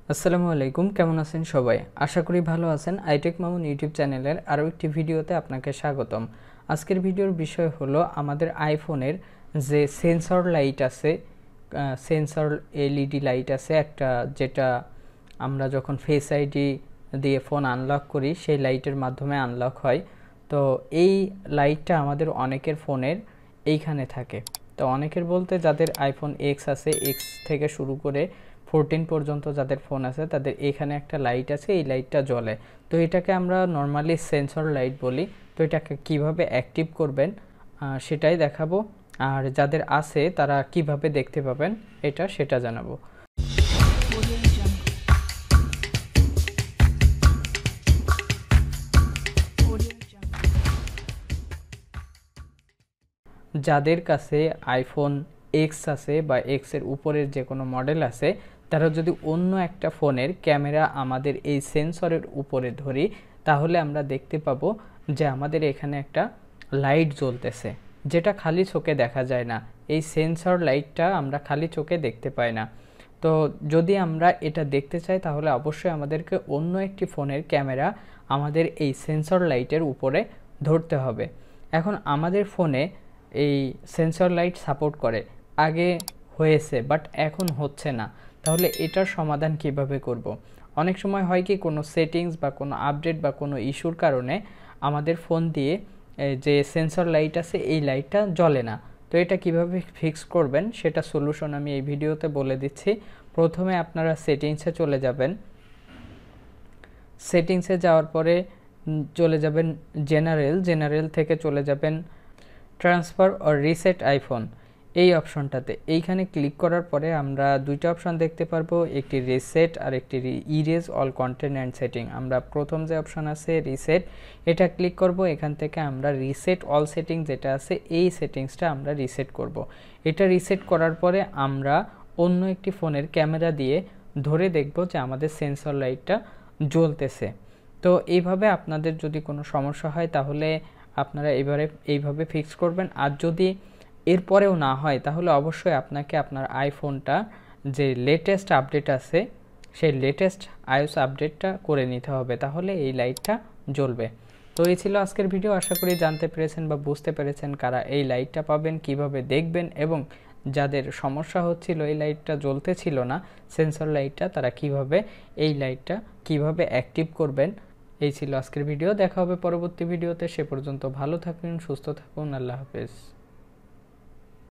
আসসালামু আলাইকুম, কেমন আছেন সবাই? আশা করি ভালো আছেন। iTechMamun ইউটিউব চ্যানেলের আরও একটি ভিডিওতে আপনাকে স্বাগতম। আজকের ভিডিওর বিষয় হলো আমাদের আইফোনের যে সেন্সর লাইট আছে, সেন্সর এলইডি লাইট আছে একটা, যেটা আমরা যখন ফেস আইডি দিয়ে ফোন আনলক করি সেই লাইটের মাধ্যমে আনলক হয়। তো এই লাইটটা আমাদের অনেকের ফোনের এইখানে থাকে। তো অনেকের বলতে যাদের আইফোন এক্স আছে, এক্স থেকে শুরু করে 14 পর্যন্ত যাদের ফোন আছে তাদের এখানে একটা লাইট আছে, এই লাইটটা জ্বলে। তো এটাকে আমরা নর্মালি সেন্সর লাইট বলি। তো এটাকে কিভাবে অ্যাক্টিভ করবেন সেটাই দেখাবো, আর যাদের আছে তারা কিভাবে দেখতে পাবেন সেটা জানাবো। যাদের কাছে আইফোন এক্স আছে বা এক্সের উপরের যে কোনো মডেল আছে, তারা যদি অন্য একটা ফোনের ক্যামেরা আমাদের এই সেন্সরের উপরে ধরি, তাহলে আমরা দেখতে পাবো যে আমাদের এখানে একটা লাইট জ্বলতেছে, যেটা খালি চোখে দেখা যায় না। এই সেন্সর লাইটটা আমরা খালি চোখে দেখতে পাই না। তো যদি আমরা এটা দেখতে চাই তাহলে অবশ্যই আমাদেরকে অন্য একটি ফোনের ক্যামেরা আমাদের এই সেন্সর লাইটের উপরে ধরতে হবে। এখন আমাদের ফোনে এই সেন্সর লাইট সাপোর্ট করে, আগে হয়েছে বাট এখন হচ্ছে না। তাহলে এটার সমাধান কিভাবে করব? অনেক সময় হয় কি, কোনো সেটিংস বা কোনো আপডেট বা কোনো ইস্যুর কারণে আমাদের ফোন দিয়ে যে সেন্সর লাইট আছে এই লাইটটা জ্বলে না। তো এটা কিভাবে ফিক্স করবেন সেটা সলিউশন আমি এই ভিডিওতে বলে দিচ্ছি। প্রথমে আপনারা সেটিংসে চলে যাবেন। সেটিংসে যাওয়ার পরে চলে যাবেন জেনারেল থেকে চলে যাবেন ট্রান্সফার অর রিসেট আইফোন, এই অপশনটাতে। এইখানে ক্লিক করার পরে আমরা দুইটা অপশন দেখতে পারবো, একটি রিসেট আর একটি erase all content and setting. আমরা প্রথম যে অপশন আছে রিসেট, এটা ক্লিক করব। এখান থেকে আমরা রিসেট অল সেটিং যেটা আছে এই সেটিংসটা আমরা রিসেট করব। এটা রিসেট করার পরে আমরা অন্য একটি ফোনের ক্যামেরা দিয়ে ধরে দেখব যে আমাদের সেন্সর লাইটটা জ্বলতেছে। তো এইভাবে আপনাদের যদি কোনো সমস্যা হয় তাহলে আপনারা এইভাবে ফিক্স করবেন। আর যদি এরপরেও না হয় তাহলে অবশ্যই আপনাকে আপনার আইফোনটা যে লেটেস্ট আপডেট আছে সেই লেটেস্ট আইওএস আপডেটটা করে নিতে হবে, তাহলে এই লাইটটা জ্বলবে। তো এই ছিল আজকের ভিডিও। আশা করি জানতে পেরেছেন বা বুঝতে পেরেছেন কারা এই লাইটটা পাবেন, কিভাবে দেখবেন, এবং যাদের সমস্যা হচ্ছিল এই লাইটটা জ্বলতে ছিল না সেন্সর লাইটটা, তারা এই লাইটটা কিভাবে অ্যাক্টিভ করবেন। এই ছিল আজকের ভিডিও। দেখা হবে পরবর্তী ভিডিওতে। সে পর্যন্ত ভালো থাকুন, সুস্থ থাকুন। আল্লাহ হাফেজ।